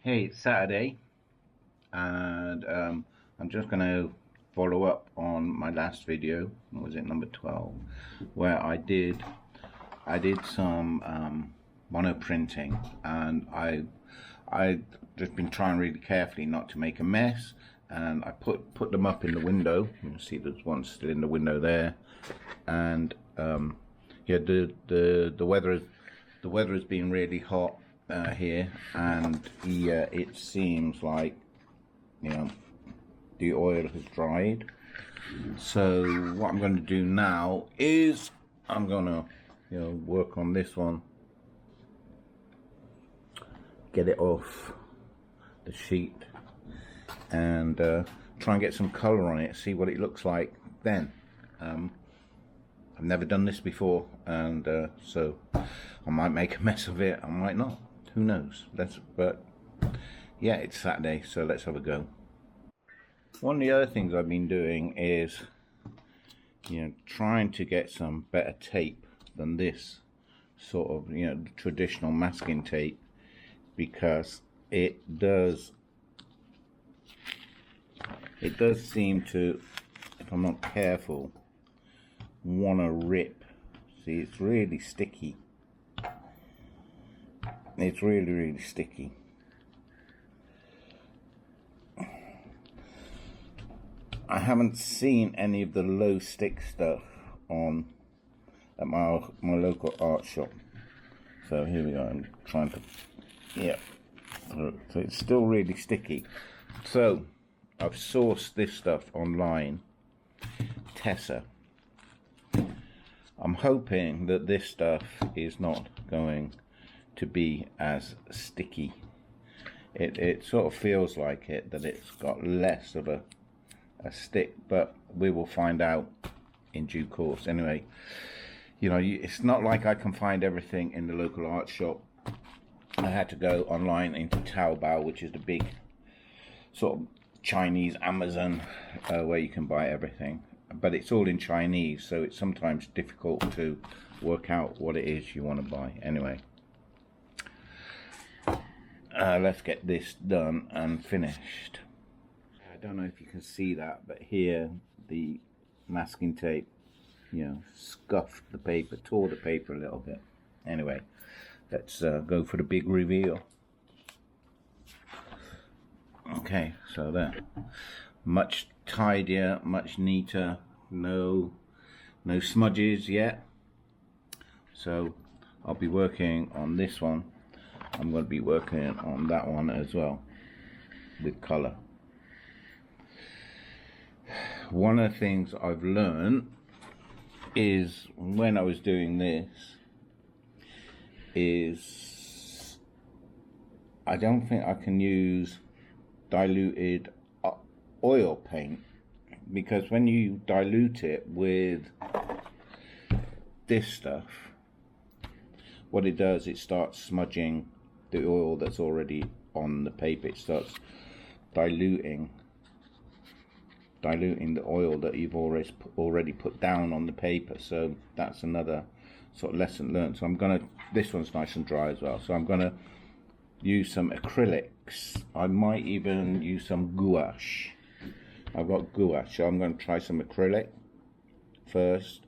Hey, it's Saturday, and I'm just going to follow up on my last video. Was it number 12, where I did some monoprinting, and I just been trying really carefully not to make a mess, and I put them up in the window. You can see there's one still in the window there, and yeah, the weather has been really hot here, and it seems like, you know, the oil has dried. So what I'm going to do now is I'm going to, you know, work on this one, get it off the sheet, and try and get some color on it, see what it looks like then. I've never done this before, and so I might make a mess of it, I might not, who knows. But yeah, it's Saturday, so let's have a go. One of the other things I've been doing is, you know, trying to get some better tape than this sort of, you know, traditional masking tape, because it does seem to, if I'm not careful, want to rip. See, it's really sticky. It's really sticky. I haven't seen any of the low stick stuff on at my local art shop. So here we go. I'm trying to, yeah. So it's still really sticky. So I've sourced this stuff online, Tessa. I'm hoping that this stuff is not going to be as sticky. It sort of feels like it, that it's got less of a stick, but we will find out in due course. Anyway, you know, it's not like I can find everything in the local art shop. I had to go online into Taobao, which is the big sort of Chinese Amazon where you can buy everything, but it's all in Chinese, so it's sometimes difficult to work out what it is you want to buy. Anyway, let's get this done and finished. I don't know if you can see that, but here the masking tape, you know, scuffed the paper, tore the paper a little bit. Anyway, let's go for the big reveal. Okay, so there, much tidier, much neater, no smudges yet. So I'll be working on this one. I'm going to be working on that one as well with color. One of the things I've learned is, when I was doing this, is I don't think I can use diluted oil paint, because when you dilute it with this stuff, what it does, it starts smudging the oil that's already on the paper. It starts diluting the oil that you've already put down on the paper. So that's another sort of lesson learned. So I'm gonna, this one's nice and dry as well, so I'm gonna use some acrylics. I might even use some gouache. I've got gouache, so I'm going to try some acrylic first,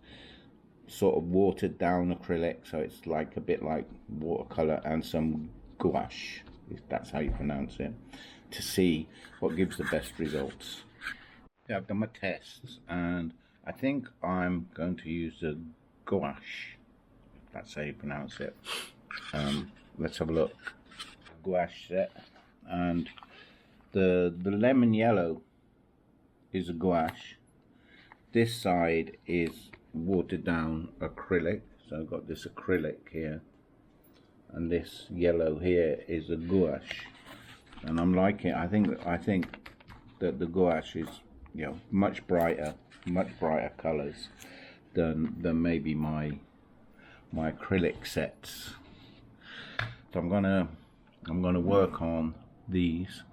sort of watered down acrylic, so it's like a bit like watercolor, and some gouache, if that's how you pronounce it, to see what gives the best results. Yeah, I've done my tests, and I think I'm going to use the gouache, if that's how you pronounce it. Let's have a look. Gouache set, and the lemon yellow is a gouache. This side is watered down acrylic, so I've got this acrylic here, and this yellow here is a gouache, and I'm liking it. I think that the gouache is, you know, much brighter colors than maybe my acrylic sets. So I'm gonna work on these.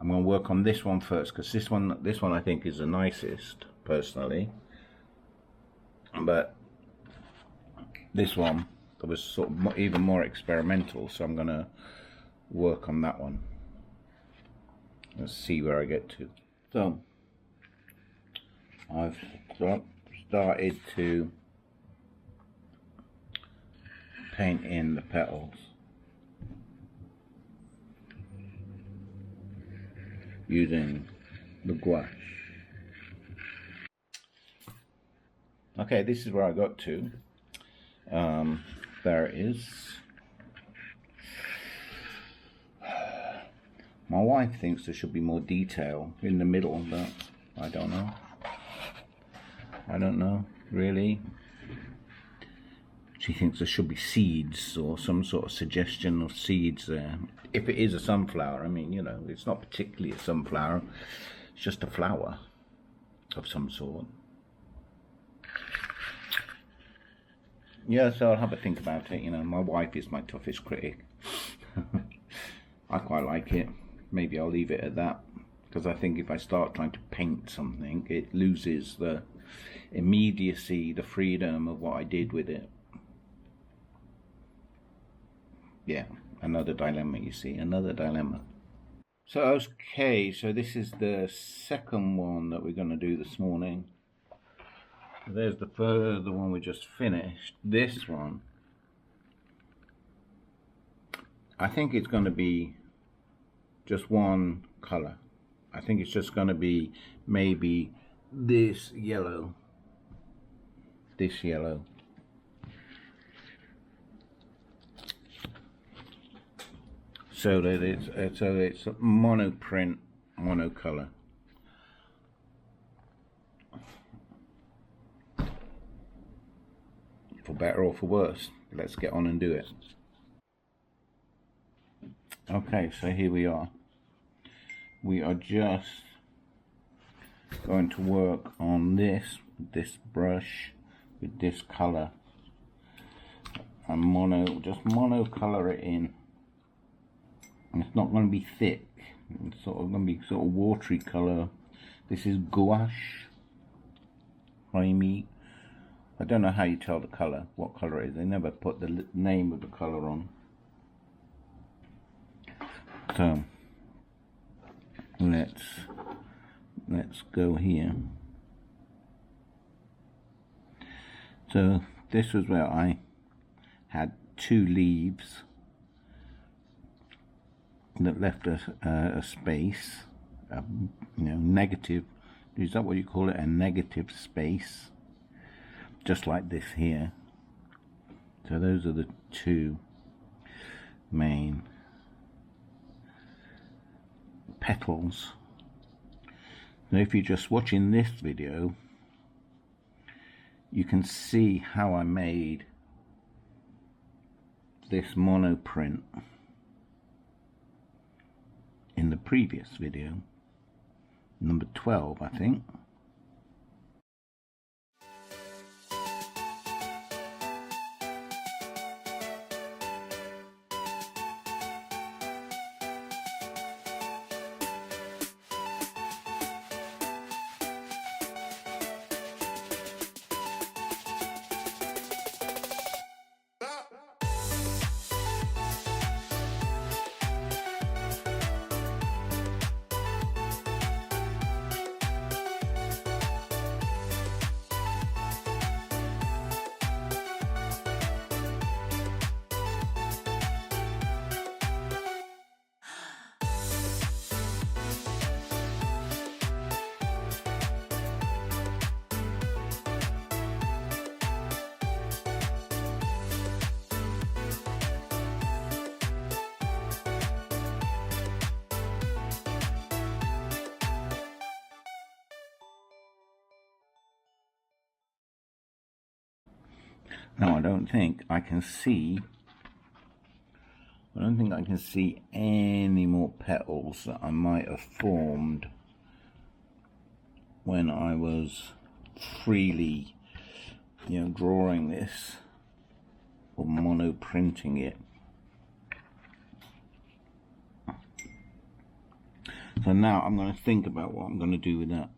I'm going to work on this one first, because this one I think is the nicest personally, but this one was sort of even more experimental, so I'm going to work on that one. Let's see where I get to. So I've started to paint in the petals using the gouache. Okay, this is where I got to. There it is. My wife thinks there should be more detail in the middle, but I don't know. I don't know, really. She thinks there should be seeds or some sort of suggestion of seeds there. If it is a sunflower, I mean, you know, it's not particularly a sunflower. It's just a flower of some sort. Yeah, so I'll have a think about it. You know, my wife is my toughest critic. I quite like it. Maybe I'll leave it at that, because I think if I start trying to paint something, it loses the immediacy, the freedom of what I did with it. Yeah, another dilemma, you see, another dilemma. So, okay, so this is the second one that we're going to do this morning. There's the further one we just finished. This one, I think it's going to be just one colour. I think it's just going to be maybe this yellow. This yellow. So that it's a monoprint, monocolour. For better or for worse, let's get on and do it. Okay, so here we are. We are just going to work on this brush with this colour and just monocolour it in. And it's not going to be thick. It's sort of going to be sort of watery colour. This is gouache. Creamy. I don't know how you tell the colour, what colour it is. They never put the name of the colour on. So let's go here. So this was where I had two leaves that left a space, you know, negative. Is that what you call it? A negative space, just like this here. So those are the two main petals. Now if you're just watching this video, you can see how I made this monoprint in the previous video, number 12, I think. Now I don't think I can see any more petals that I might have formed when I was freely, you know, drawing this or monoprinting it. So now I'm going to think about what I'm going to do with that.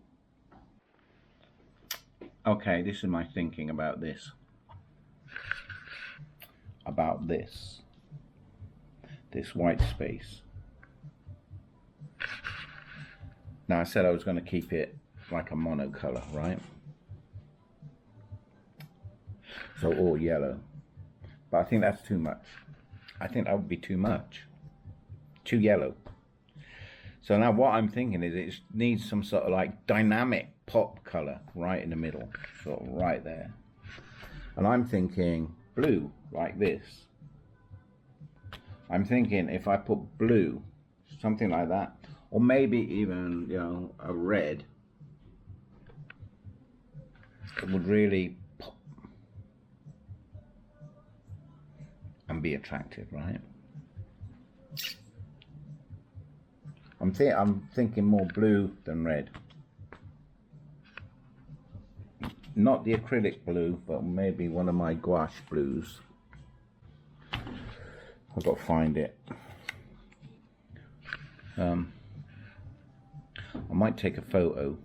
Okay, this is my thinking about this. This white space. Now I said I was going to keep it like a monocolor, right? So all yellow. But I think that's too much. I think that would be too much. Too yellow. So now what I'm thinking is it needs some sort of like dynamic pop color right in the middle. Sort of right there. And I'm thinking blue like this. I'm thinking if I put blue, something like that, or maybe even, you know, a red, it would really pop and be attractive, right? I'm thinking more blue than red. Not the acrylic blue, but maybe one of my gouache blues. I've got to find it. I might take a photo,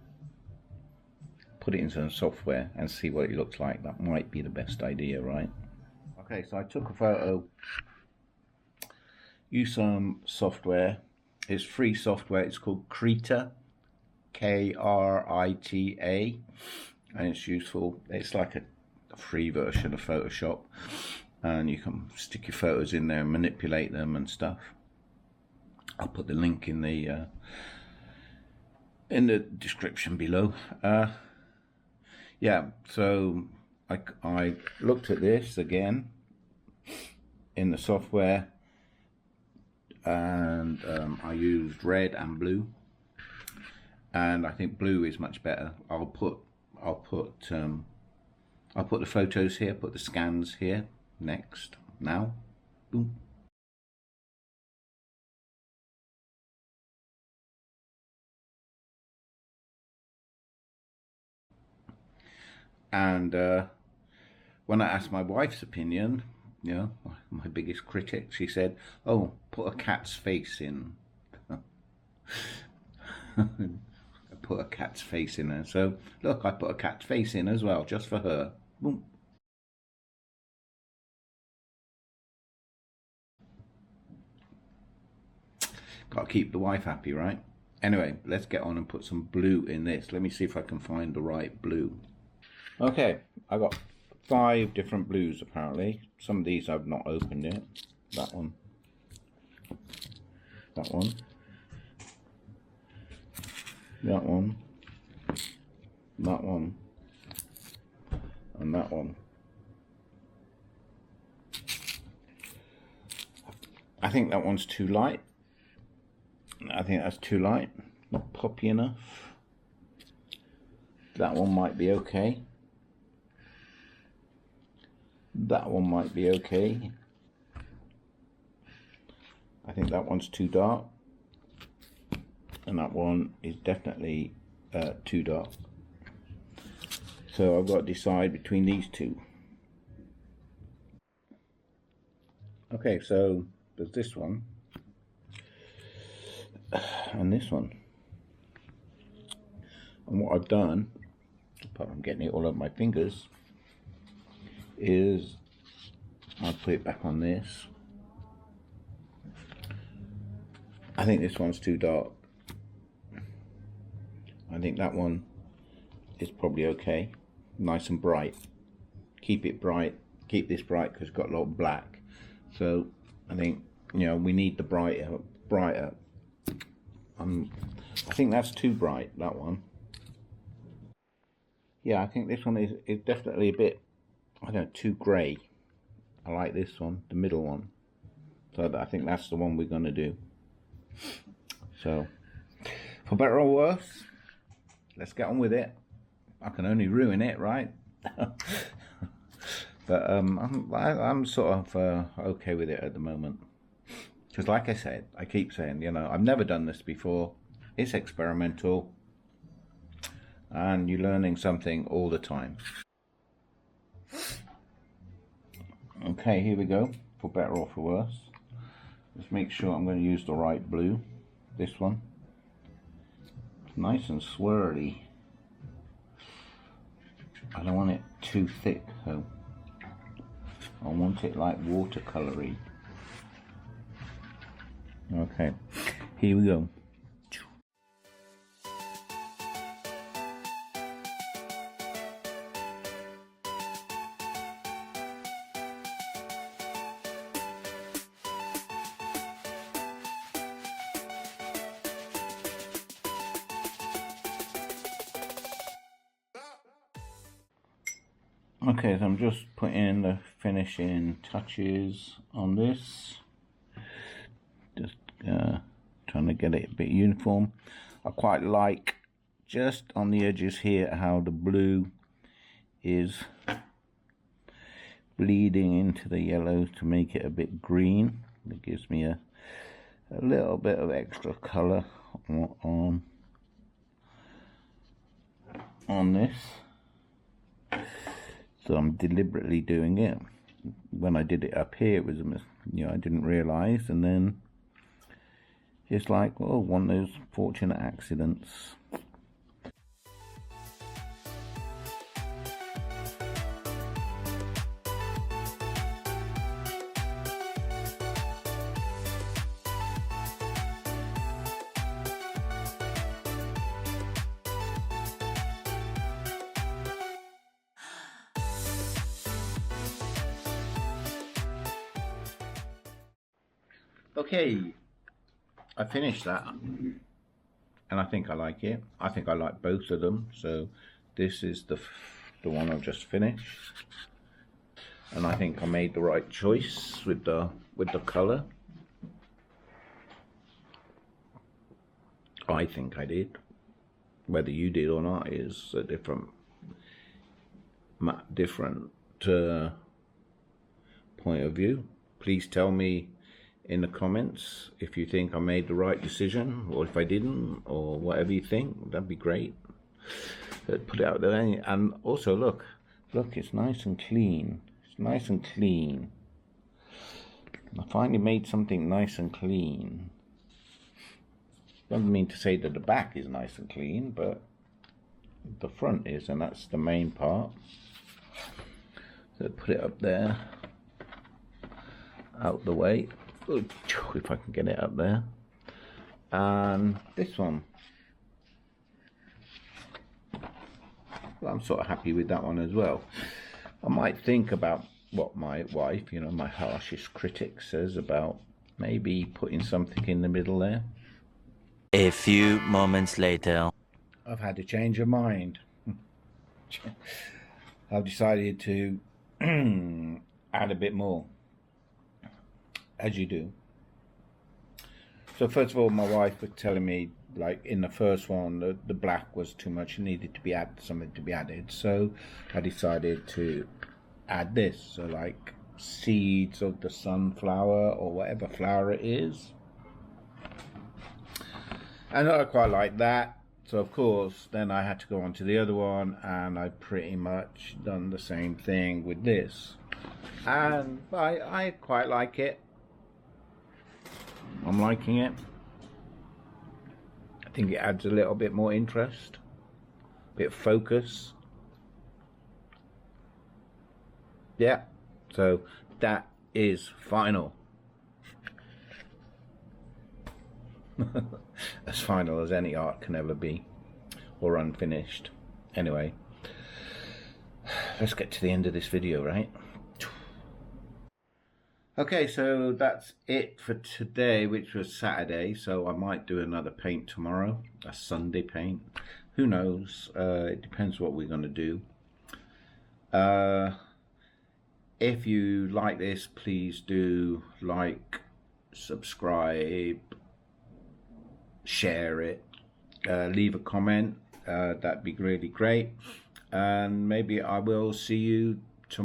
put it into some software and see what it looks like. That might be the best idea, right? Okay, so I took a photo, used some software. It's free software. It's called Krita, Krita, and it's useful. It's like a free version of Photoshop, and you can stick your photos in there and manipulate them and stuff. I'll put the link in the description below. Yeah, so I looked at this again in the software, and I used red and blue, and I think blue is much better. I'll put the photos here, put the scans here next. Now, boom. And when I asked my wife's opinion, you know, my biggest critic, she said, "Oh, put a cat's face in." I put a cat's face in there. So look, I put a cat's face in as well, just for her. Boom. Got to keep the wife happy, right? Anyway, let's get on and put some blue in this. Let me see if I can find the right blue. Okay, I got 5 different blues apparently. Some of these I've not opened yet. That one. That one. That one. That one. And that one. I think that one's too light. I think that's too light. Not poppy enough. That one might be okay. That one might be okay. I think that one's too dark, and that one is definitely too dark. So I've got to decide between these two. Okay, so there's this one and this one. And what I've done, apart from getting it all over my fingers, is I'll put it back on this. I think this one's too dark. I think that one is probably okay. Nice and bright. Keep it bright. Keep this bright because it's got a lot of black. So I think, you know, we need the brighter. I think that's too bright, that one. Yeah, I think this one is definitely a bit, I don't know, too grey. I like this one, the middle one. So I think that's the one we're going to do. So, for better or worse, let's get on with it. I can only ruin it, right? But I'm sort of okay with it at the moment. Because like I said, I keep saying, you know, I've never done this before. It's experimental. And you're learning something all the time. Okay, here we go. For better or for worse. Let's make sure I'm going to use the right blue. This one. It's nice and swirly. I don't want it too thick though. I want it like watercolory. Okay, here we go. Okay, so I'm just putting the finishing touches on this. Just trying to get it a bit uniform. I quite like just on the edges here how the blue is bleeding into the yellow to make it a bit green. It gives me a little bit of extra colour on this. So I'm deliberately doing it. When I did it up here, it was I didn't realise, and then it's like, well, one of those fortunate accidents. Okay, I finished that, and I think I like it. I think I like both of them. So this is the one I've just finished, and I think I made the right choice with the colour. I think I did. Whether you did or not is a different point of view. Please tell me in the comments if you think I made the right decision, or if I didn't, or whatever you think. That'd be great. Put it out there. And also look, it's nice and clean. It's nice and clean. I finally made something nice and clean. Doesn't mean to say that the back is nice and clean, but the front is, and that's the main part. So put it up there, out the way, if I can get it up there. And this one, well, I'm sort of happy with that one as well. I might think about what my wife, my harshest critic, says about maybe putting something in the middle there. A few moments later. I've had a change of mind. I've decided to add a bit more, as you do. So first of all, my wife was telling me, like in the first one, the black was too much, it needed to be something to be added. So I decided to add this, so like seeds of the sunflower or whatever flower it is. And I quite like that. So of course, then I had to go on to the other one, and I pretty much done the same thing with this. And I quite like it. I'm liking it. I think it adds a little bit more interest, a bit of focus. Yeah, so that is final. As final as any art can ever be, or unfinished. Anyway, let's get to the end of this video, right? Okay, so that's it for today, which was Saturday. So I might do another paint tomorrow, a Sunday paint. Who knows? It depends what we're going to do. If you like this, please do like, subscribe, share it, leave a comment. That'd be really great. And maybe I will see you